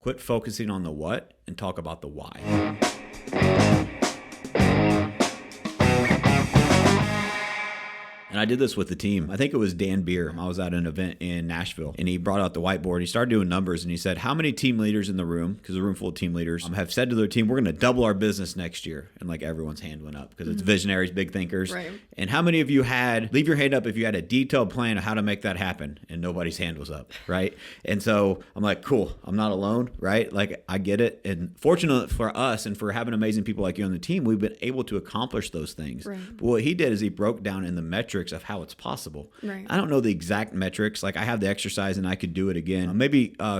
Quit focusing on the what and talk about the why. And I did this with the team. I think it was Dan Beer. I was at an event in Nashville, and he brought out the whiteboard. He started doing numbers, and he said, how many team leaders in the room, because a room full of team leaders, have said to their team, we're going to double our business next year? And like everyone's hand went up because it's visionaries, big thinkers. Right. And how many of you leave your hand up if you had a detailed plan of how to make that happen? And nobody's hand was up, right? And so I'm like, cool, I'm not alone, right? Like, I get it. And fortunate for us and for having amazing people like you on the team, we've been able to accomplish those things. Right. But what he did is he broke down in the metrics of how it's possible. Right. I don't know the exact metrics. Like, I have the exercise and I could do it again.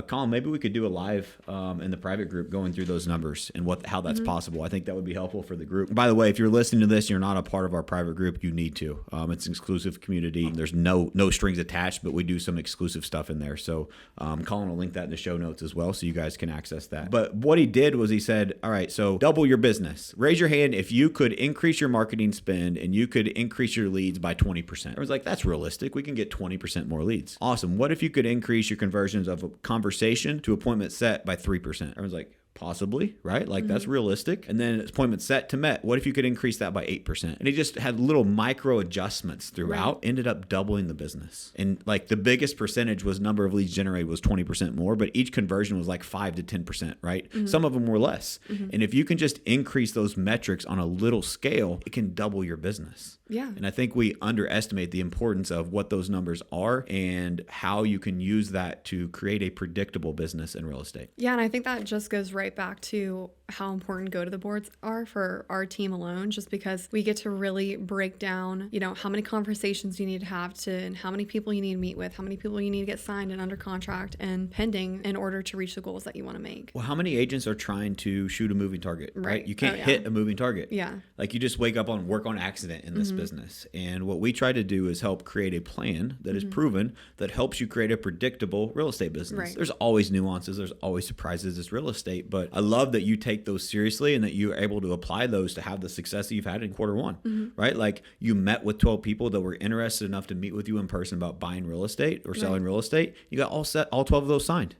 Colin, maybe we could do a live in the private group going through those numbers and how that's possible. I think that would be helpful for the group. By the way, if you're listening to this and you're not a part of our private group, you need to. It's an exclusive community. There's no strings attached, but we do some exclusive stuff in there. So Colin will link that in the show notes as well so you guys can access that. But what he did was he said, all right, so double your business. Raise your hand if you could increase your marketing spend and you could increase your leads by 20%. I was like, that's realistic. We can get 20% more leads. Awesome. What if you could increase your conversions of a conversation to appointment set by 3%? I was like, possibly, right? Like that's realistic. And then appointment set to met. What if you could increase that by 8%? And he just had little micro adjustments throughout, ended up doubling the business. And like the biggest percentage was number of leads generated was 20% more, but each conversion was like 5 to 10%, right? Some of them were less. And if you can just increase those metrics on a little scale, it can double your business. Yeah. And I think we underestimate the importance of what those numbers are and how you can use that to create a predictable business in real estate. Yeah, and I think that just goes right back to how important go to the boards are for our team alone, just because we get to really break down, how many conversations you need to have and how many people you need to meet with, how many people you need to get signed and under contract and pending in order to reach the goals that you want to make. Well, how many agents are trying to shoot a moving target, right? You can't hit a moving target. Yeah. Like you just wake up on work on accident in this business. And what we try to do is help create a plan that is proven that helps you create a predictable real estate business. Right. There's always nuances. There's always surprises. It's real estate. But I love that you take those seriously and that you're able to apply those to have the success that you've had in quarter one, right? Like you met with 12 people that were interested enough to meet with you in person about buying real estate or selling real esate. You got all 12 of those signed,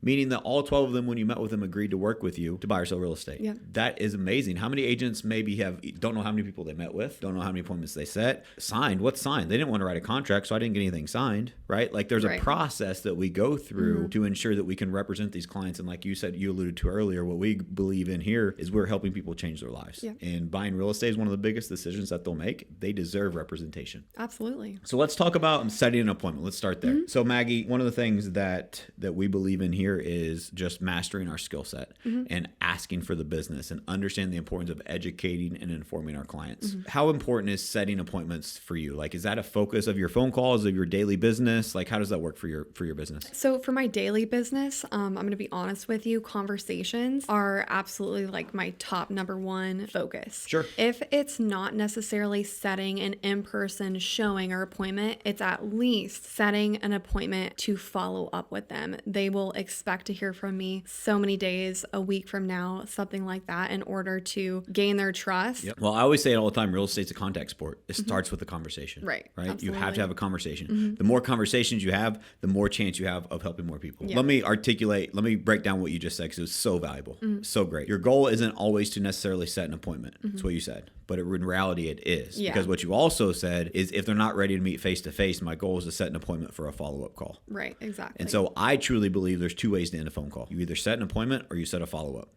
meaning that all 12 of them, when you met with them, agreed to work with you to buy or sell real estate. Yeah. That is amazing. How many agents maybe don't know how many people they met with, don't know how many appointments they set, signed. What's signed? They didn't want to write a contract, so I didn't get anything signed, right? Like there's a process that we go through to ensure that we can represent these clients. And like you said, you alluded to earlier, what we believe in here is we're helping people change their lives. Yeah. And buying real estate is one of the biggest decisions that they'll make. They deserve representation. Absolutely. So let's talk about setting an appointment. Let's start there. So Maggie, one of the things that we believe in here is just mastering our skill set and asking for the business and understanding the importance of educating and informing our clients. How important is setting appointments for you? Like, is that a focus of your phone calls, of your daily business? Like, how does that work for your business? So for my daily business, I'm going to be honest with you, conversations are absolutely like my top number one focus. Sure. If it's not necessarily setting an in-person showing or appointment, it's at least setting an appointment to follow up with them. They will expect to hear from me so many days, a week from now, something like that, in order to gain their trust. Yep. Well, I always say it all the time, real estate's a contact sport. It starts with a conversation. Right. You have Absolutely. to have a conversation. The more conversations you have, the more chance you have of helping more people. Yeah. Let me break down what you just said because it was so valuable. So great. Your goal isn't always to necessarily set an appointment. That's what you said. But in reality, it is. Yeah. Because what you also said is if they're not ready to meet face to face, my goal is to set an appointment for a follow-up call. Right, exactly. And so I truly believe there's two ways to end a phone call. You either set an appointment or you set a follow-up,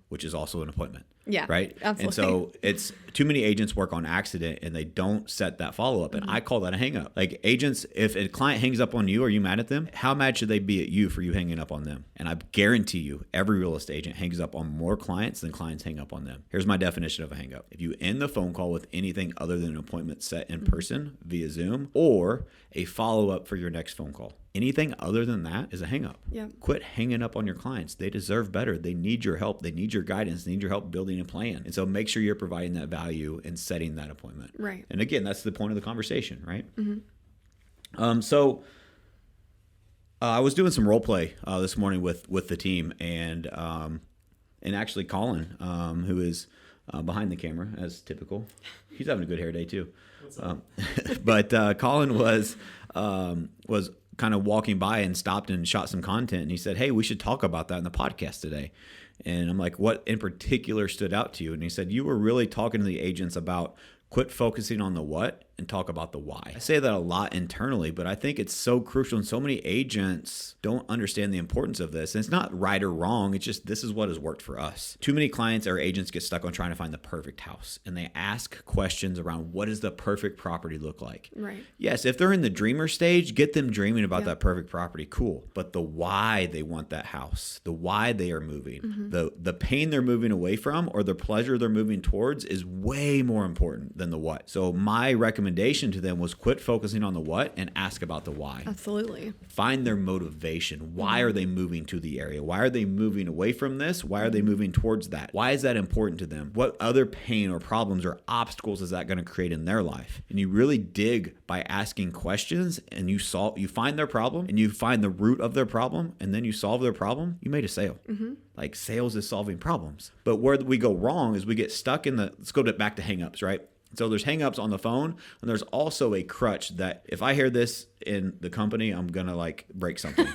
which is also an appointment. Yeah, right? absolutely. And so it's too many agents work on accident and they don't set that follow-up. And I call that a hang up. Like agents, if a client hangs up on you, are you mad at them? How mad should they be at you for you hanging up on them? And I guarantee you, every real estate agent hangs up on more clients than clients hang up on them. Here's my definition of a hang up. If you end the phone call with anything other than an appointment set in person via Zoom or a follow-up for your next phone call. Anything other than that is a hang up. Yeah. Quit hanging up on your clients. They deserve better. They need your help. They need your guidance. They need your help building a plan. And so make sure you're providing that value and setting that appointment. Right. And again, that's the point of the conversation, right? I was doing some role play this morning with the team and actually Colin, who is behind the camera as typical. He's having a good hair day too. But Colin was kind of walking by and stopped and shot some content. And he said, hey, we should talk about that in the podcast today. And I'm like, what in particular stood out to you? And he said, you were really talking to the agents about quit focusing on the what and talk about the why. I say that a lot internally, but I think it's so crucial, and so many agents don't understand the importance of this. And it's not right or wrong. It's just, this is what has worked for us. Too many clients or agents get stuck on trying to find the perfect house, and they ask questions around, what does the perfect property look like? Right. Yes, if they're in the dreamer stage, get them dreaming about that perfect property. Cool. But the why they want that house, the why they are moving, the pain they're moving away from, or the pleasure they're moving towards, is way more important than the what. So my recommendation to them was quit focusing on the what and ask about the why. Absolutely. Find their motivation. Why are they moving to the area? Why are they moving away from this? Why are they moving towards that? Why is that important to them? What other pain or problems or obstacles is that going to create in their life? And you really dig by asking questions, and you find their problem, and you find the root of their problem, and then you solve their problem. You made a sale. Like, sales is solving problems. But where we go wrong is we get stuck in let's go back to hangups, right? So there's hangups on the phone, and there's also a crutch that if I hear this in the company, I'm going to like break something.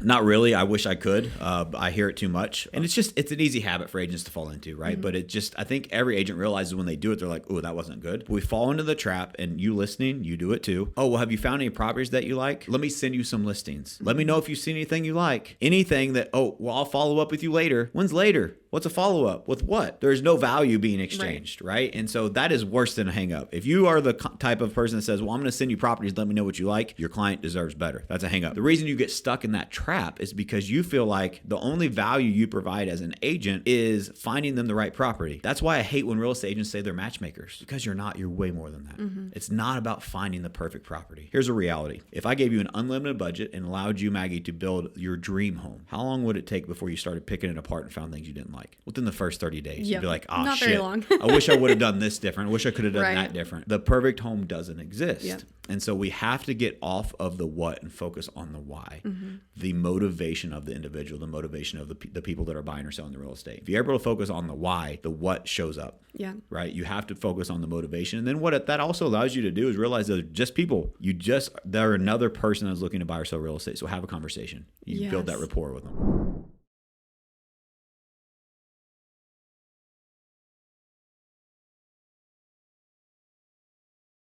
Not really. I wish I could. I hear it too much. And it's an easy habit for agents to fall into, right? But I think every agent realizes when they do it, they're like, oh, that wasn't good. But we fall into the trap, and you listening, you do it too. Oh, well, have you found any properties that you like? Let me send you some listings. Let me know if you see anything you like. Anything that, oh, well, I'll follow up with you later. When's later? What's a follow-up? With what? There's no value being exchanged, right? And so that is worse than a hang-up. If you are the type of person that says, well, I'm going to send you properties, let me know what you like, your client deserves better. That's a hang-up. The reason you get stuck in that trap is because you feel like the only value you provide as an agent is finding them the right property. That's why I hate when real estate agents say they're matchmakers, because you're not. You're way more than that. It's not about finding the perfect property. Here's a reality. If I gave you an unlimited budget and allowed you, Maggie, to build your dream home, how long would it take before you started picking it apart and found things you didn't like? Within the first 30 days, you'd be like, oh, not shit. very long. I wish I would have done this different. I wish I could have done Right. that different. The perfect home doesn't exist. Yep. And so we have to get off of the what and focus on the why. The motivation of the individual, the motivation of the people that are buying or selling the real estate. If you're able to focus on the why, the what shows up. Yeah. Right? You have to focus on the motivation. And then what that also allows you to do is realize that they're just people. They're another person that's looking to buy or sell real estate. So have a conversation. You build that rapport with them.